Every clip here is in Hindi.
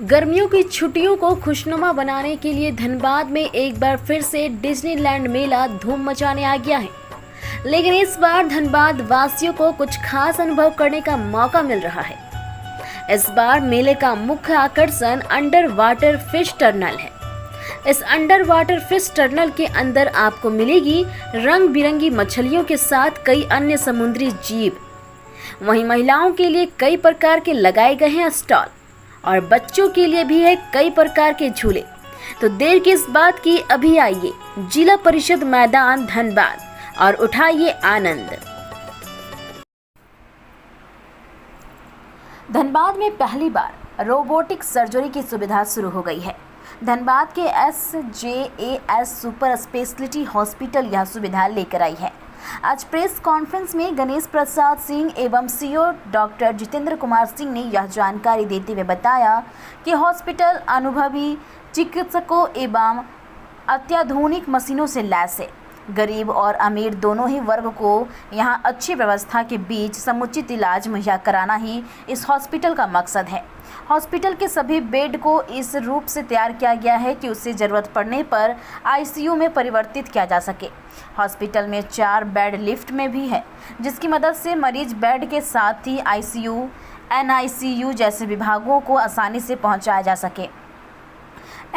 गर्मियों की छुट्टियों को खुशनुमा बनाने के लिए धनबाद में एक बार फिर से डिज्नीलैंड मेला धूम मचाने आ गया है। लेकिन इस बार धनबाद वासियों को कुछ खास अनुभव करने का मौका मिल रहा है। इस बार मेले का मुख्य आकर्षण अंडर वाटर फिश टर्नल है। इस अंडर वाटर फिश टर्नल के अंदर आपको मिलेगी रंग बिरंगी मछलियों के साथ कई अन्य समुद्री जीव। वहीं महिलाओं के लिए कई प्रकार के लगाए गए हैं स्टॉल और बच्चों के लिए भी है कई प्रकार के झूले। तो देर किस बात की, अभी आइए जिला परिषद मैदान धनबाद और उठाइए आनंद। धनबाद में पहली बार रोबोटिक सर्जरी की सुविधा शुरू हो गई है। धनबाद के SJAS सुपर स्पेशलिटी हॉस्पिटल यह सुविधा लेकर आई है। आज प्रेस कॉन्फ्रेंस में गणेश प्रसाद सिंह एवं CEO डॉक्टर जितेंद्र कुमार सिंह ने यह जानकारी देते हुए बताया कि हॉस्पिटल अनुभवी चिकित्सकों एवं अत्याधुनिक मशीनों से लैस है। गरीब और अमीर दोनों ही वर्ग को यहां अच्छी व्यवस्था के बीच समुचित इलाज मुहैया कराना ही इस हॉस्पिटल का मकसद है। हॉस्पिटल के सभी बेड को इस रूप से तैयार किया गया है कि उससे ज़रूरत पड़ने पर ICU में परिवर्तित किया जा सके। हॉस्पिटल में 4 बेड लिफ्ट में भी है, जिसकी मदद से मरीज बेड के साथ ही ICU, NICU जैसे विभागों को आसानी से पहुंचाया जा सके।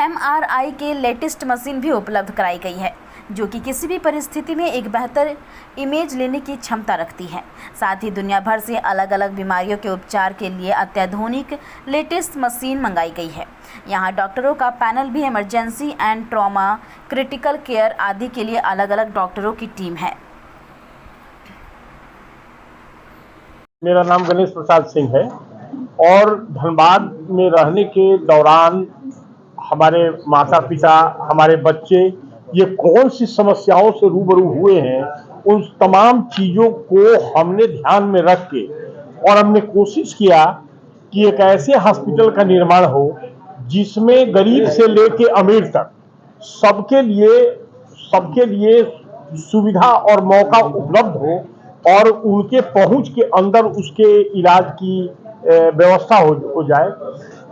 MRI के लेटेस्ट मशीन भी उपलब्ध कराई गई है, जो कि किसी भी परिस्थिति में एक बेहतर इमेज लेने की क्षमता रखती है। साथ ही दुनिया भर से अलग अलग बीमारियों के उपचार के लिए अत्याधुनिक लेटेस्ट मशीन मंगाई गई है। यहाँ डॉक्टरों का पैनल भी emergency and trauma, critical care आदि के लिए अलग अलग डॉक्टरों की टीम है। मेरा नाम गणेश प्रसाद सिंह है और धनबाद में रहने के दौरान हमारे माता पिता, हमारे बच्चे ये कौन सी समस्याओं से रूबरू हुए हैं, उन तमाम चीज़ों को हमने ध्यान में रख के और हमने कोशिश किया कि एक ऐसे हॉस्पिटल का निर्माण हो जिसमें गरीब से लेके अमीर तक सबके लिए सुविधा और मौका उपलब्ध हो और उनके पहुंच के अंदर उसके इलाज की व्यवस्था हो जाए।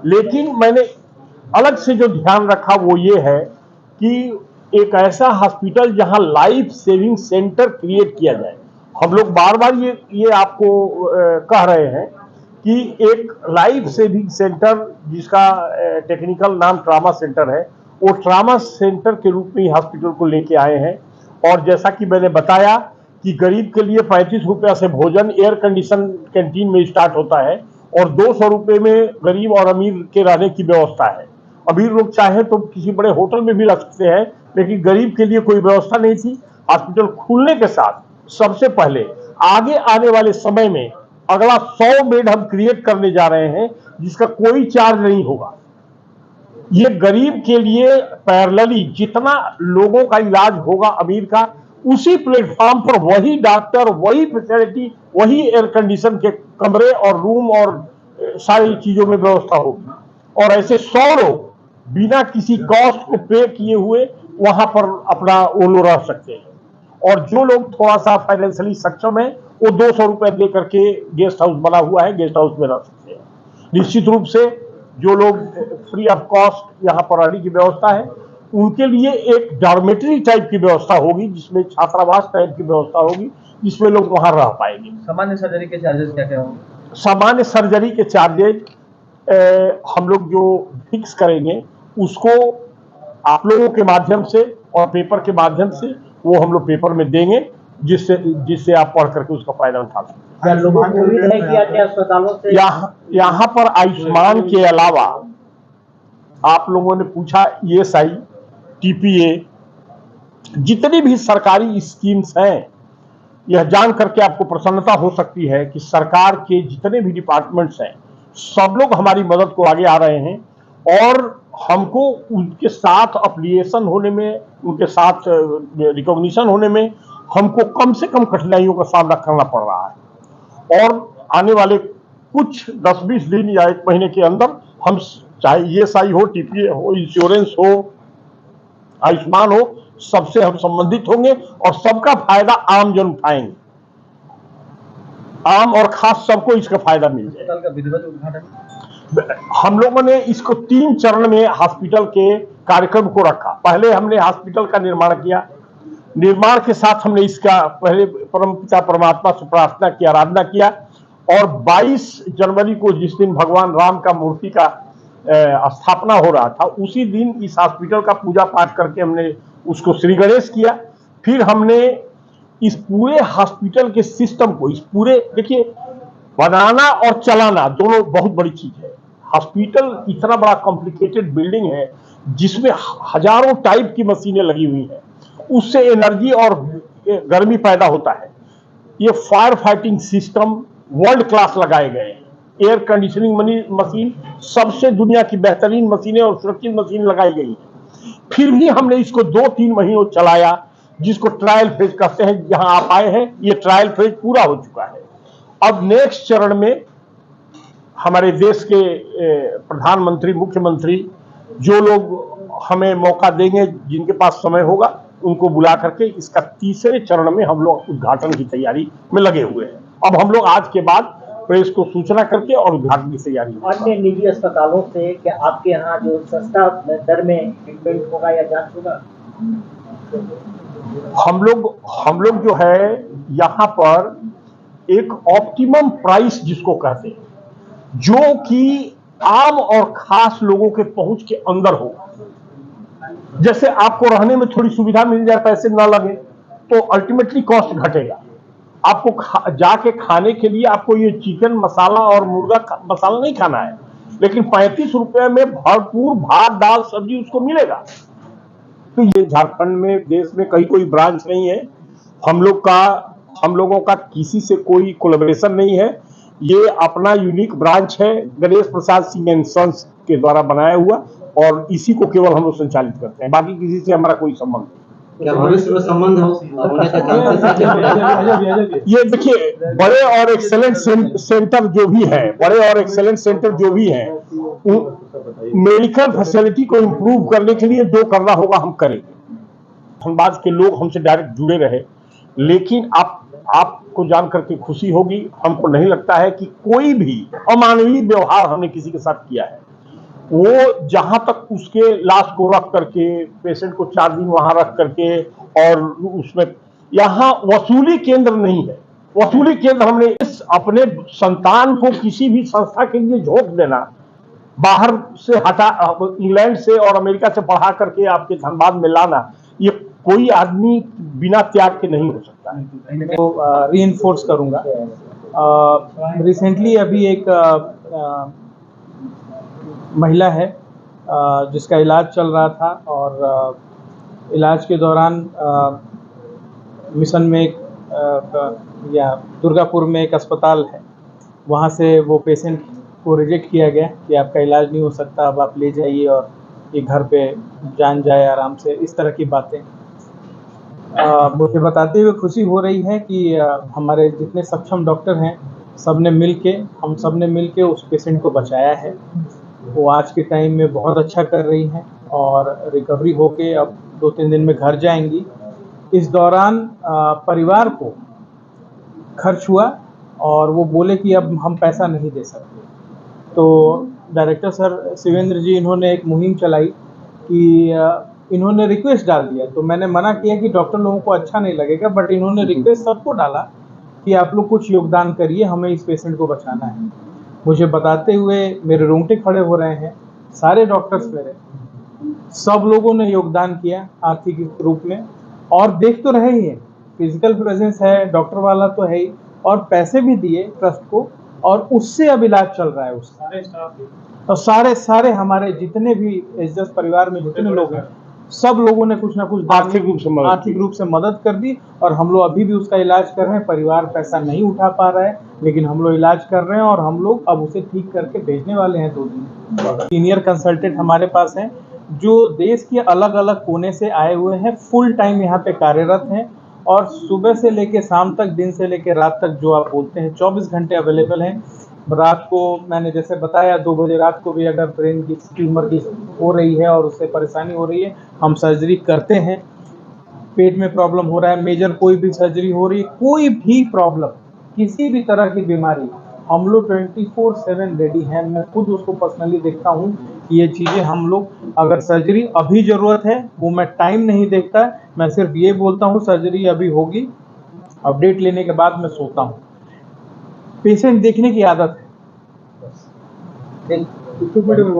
लेकिन मैंने अलग से जो ध्यान रखा वो ये है कि एक ऐसा हॉस्पिटल जहां लाइफ सेविंग सेंटर क्रिएट किया जाए। हम लोग बार बार ये आपको कह रहे हैं कि एक लाइफ सेविंग सेंटर, जिसका टेक्निकल नाम ट्रामा सेंटर है, वो ट्रामा सेंटर के रूप में हॉस्पिटल को लेके आए हैं। और जैसा कि मैंने बताया कि गरीब के लिए 35 रुपया से भोजन एयर कंडीशन कैंटीन में स्टार्ट होता है और 200 रुपये में गरीब और अमीर के रहने की व्यवस्था है। अमीर लोग चाहे तो किसी बड़े होटल में भी रख सकते हैं, लेकिन गरीब के लिए कोई व्यवस्था नहीं थी। हॉस्पिटल खुलने के साथ सबसे पहले आगे आने वाले समय में अगला 100 बेड हम क्रिएट करने जा रहे हैं, जिसका कोई चार्ज नहीं होगा। ये गरीब के लिए पैरेलली जितना लोगों का इलाज होगा अमीर का, उसी प्लेटफॉर्म पर वही डॉक्टर, वही फैसिलिटी, वही एयर कंडीशन के कमरे और रूम और सारी चीजों में व्यवस्था होगी। और ऐसे 100 लोग बिना किसी कॉस्ट को पे किए हुए वहां पर अपना वो लोग रह सकते हैं। और जो लोग थोड़ा सा फाइनेंशियली सक्षम है वो 200 रुपए दे करके गेस्ट हाउस बना हुआ है, गेस्ट हाउस में रह सकते हैं। निश्चित रूप से जो लोग फ्री ऑफ कॉस्ट यहाँ पर रहने की व्यवस्था है, उनके लिए एक डॉर्मेटरी टाइप की व्यवस्था होगी, जिसमें छात्रावास टाइप की व्यवस्था होगी, जिसमें लोग वहां रह पाएंगे। सामान्य सर्जरी के चार्जेस क्या क्या होंगे? सामान्य सर्जरी के चार्जेज हम लोग जो फिक्स करेंगे उसको आप लोगों के माध्यम से और पेपर के माध्यम से वो हम लोग पेपर में देंगे, जिससे आप पढ़ करके उसका फायदा उठा सकते हैं। यहाँ पर आयुष्मान के अलावा आप लोगों ने पूछा ESI, TPA, जितनी भी सरकारी स्कीम्स हैं, यह जान करके आपको प्रसन्नता हो सकती है कि सरकार के जितने भी डिपार्टमेंट्स हैं सब लोग हमारी मदद को आगे आ रहे हैं और हमको उनके साथ अफिलिएशन होने में, उनके साथ रिकॉग्निशन होने में हमको कम से कम कठिनाइयों का सामना करना पड़ रहा है। और आने वाले कुछ 10-20 दिन या 1 महीने के अंदर हम चाहे ESI हो, TPA हो, इंश्योरेंस हो, आयुष्मान हो, सबसे हम संबंधित होंगे और सबका फायदा आम जन उठाएंगे। आम और खास सबको इसका फायदा मिल जाएगा। अस्पताल का विधिवत उद्घाटन हम लोगों ने इसको 3 चरण में हॉस्पिटल के कार्यक्रम को रखा। पहले हमने हॉस्पिटल का निर्माण किया। निर्माण के साथ हमने इसका पहले परमपिता परमात्मा से प्रार्थना की, आराधना किया और 22 जनवरी को जिस दिन भगवान राम का मूर्ति का स्थापना हो रहा था, उसी दिन इस हॉस्पिटल का पूजा पाठ करके हमने उसको श्री गणेश किया। फिर हमने इस पूरे हॉस्पिटल के सिस्टम को, इस पूरे, देखिए, बनाना और चलाना दोनों बहुत बड़ी चीज है। हॉस्पिटल इतना बड़ा कॉम्प्लिकेटेड बिल्डिंग है जिसमें हजारों टाइप की मशीनें लगी हुई हैं, उससे एनर्जी और गर्मी पैदा होता है। ये fire fighting system world class लगाए गए हैं। एयर कंडीशनिंग मशीन, सबसे दुनिया की बेहतरीन मशीनें और सुरक्षित मशीन लगाई गई हैं। फिर भी हमने इसको 2-3 महीनों चलाया, जिसको ट्रायल फेज कहते हैं। जहां आप आए हैं, ये ट्रायल फेज पूरा हो चुका है। अब नेक्स्ट चरण में हमारे देश के प्रधानमंत्री, मुख्यमंत्री, जो लोग हमें मौका देंगे, जिनके पास समय होगा, उनको बुला करके इसका 3रे चरण में हम लोग उद्घाटन की तैयारी में लगे हुए हैं। अब हम लोग आज के बाद प्रेस को सूचना करके और उद्घाटन की तैयारी। अन्य निजी अस्पतालों से क्या आपके यहाँ जो सस्ता दर में ट्रीटमेंट होगा या जांच होगा? हम लोग जो है यहाँ पर एक ऑप्टिमम प्राइस जिसको कहते हैं, जो कि आम और खास लोगों के पहुंच के अंदर हो। जैसे आपको रहने में थोड़ी सुविधा मिल जाए, पैसे ना लगे, तो अल्टीमेटली कॉस्ट घटेगा। आपको जाके खाने के लिए आपको ये चिकन मसाला और मुर्गा मसाला नहीं खाना है, लेकिन 35 रुपए में भरपूर भात, दाल, सब्जी उसको मिलेगा। तो ये झारखंड में, देश में कहीं कोई ब्रांच नहीं है। हम लोगों का किसी से कोई कोलैबोरेशन नहीं है। ये अपना यूनिक ब्रांच है, गणेश प्रसाद सिंह एंड सन्स के द्वारा बनाया हुआ, और इसी को केवल हम लोग संचालित करते हैं। बाकी किसी से हमारा कोई संबंध नहीं। क्या भविष्य में संबंध होने का चांसेस है? ये देखिए, बड़े और एक्सेलेंट सेंटर जो भी है, मेडिकल फैसिलिटी को इम्प्रूव करने के लिए जो करना होगा हम करेंगे। धनबाद के लोग हमसे डायरेक्ट जुड़े रहे, लेकिन आपको जान करके खुशी होगी, हमको नहीं लगता है कि कोई भी अमानवीय व्यवहार हमने किसी के साथ किया है। वो जहां तक उसके लाश को रख करके, पेशेंट को 4 दिन वहां रख करके, और उसमें यहाँ वसूली केंद्र नहीं है। वसूली केंद्र हमने अपने संतान को किसी भी संस्था के लिए झोंक देना, बाहर से हटा, इंग्लैंड से और अमेरिका से पढ़ा करके आपके धनबाद में लाना, ये कोई आदमी बिना त्याग के नहीं हो सकता है। तो रीइंफोर्स करूंगा। रिसेंटली अभी एक महिला है जिसका इलाज चल रहा था, और इलाज के दौरान मिशन में या दुर्गापुर में एक अस्पताल है, वहाँ से वो पेशेंट को रिजेक्ट किया गया कि आपका इलाज नहीं हो सकता, अब आप ले जाइए और ये घर पे जान जाए आराम से, इस तरह की बातें। मुझे बताते हुए खुशी हो रही है कि हमारे जितने सक्षम डॉक्टर हैं, हम सब ने मिल के उस पेशेंट को बचाया है। वो आज के टाइम में बहुत अच्छा कर रही हैं और रिकवरी होके अब 2-3 दिन में घर जाएंगी। इस दौरान परिवार को खर्च हुआ और वो बोले कि अब हम पैसा नहीं दे सकते। तो डायरेक्टर सर शिवेंद्र जी, इन्होंने एक मुहिम चलाई कि इन्होंने रिक्वेस्ट डाल दिया। तो मैंने मना किया कि डॉक्टर लोगों को अच्छा नहीं लगेगा, बट इन्होंने रिक्वेस्ट सबको डाला कि आप लोग कुछ योगदान करिए, हमें इस पेशेंट को बचाना है। मुझे बताते हुए मेरे रोंगटे खड़े हो रहे हैं। सारे डॉक्टर्स मेरे, सब लोगों ने योगदान किया आर्थिक रूप में, और देख तो रहे ही है, फिजिकल प्रेजेंस है, डॉक्टर वाला तो है ही, और पैसे भी दिए ट्रस्ट को, और उससे अब इलाज चल रहा है उसका। और सारे हमारे जितने भी एसएस परिवार में जितने लोग हैं, सब लोगों ने कुछ ना कुछ आर्थिक रूप से मदद कर दी, और हम लोग अभी भी उसका इलाज कर रहे हैं। परिवार पैसा नहीं उठा पा रहा है, लेकिन हम लोग इलाज कर रहे हैं, और हम लोग अब उसे ठीक करके भेजने वाले हैं 2 दिन। सीनियर कंसल्टेंट हमारे पास हैं, जो देश के अलग अलग कोने से आए हुए हैं, फुल टाइम यहाँ पे कार्यरत हैं, और सुबह से लेके शाम तक, दिन से लेके रात तक, जो आप बोलते हैं 24 घंटे अवेलेबल हैं। रात को मैंने जैसे बताया 2 बजे रात को भी अगर ब्रेन की ट्यूमर की हो रही है और उससे परेशानी हो रही है, हम सर्जरी करते हैं। पेट में प्रॉब्लम हो रहा है, मेजर कोई भी सर्जरी हो रही है, कोई भी प्रॉब्लम, किसी भी तरह की बीमारी, हम लोग 24/7 रेडी हैं। मैं खुद उसको पर्सनली देखता हूँ कि ये चीज़ें हम लोग, अगर सर्जरी अभी ज़रूरत है वो मैं टाइम नहीं देखता, मैं सिर्फ ये बोलता हूँ सर्जरी अभी होगी, अपडेट लेने के बाद मैं सोता हूँ। पेशेंट देखने की आदत है।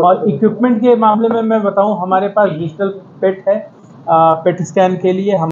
और इक्विपमेंट के मामले में मैं बताऊं, हमारे पास डिजिटल पेट है, पेट स्कैन के लिए हम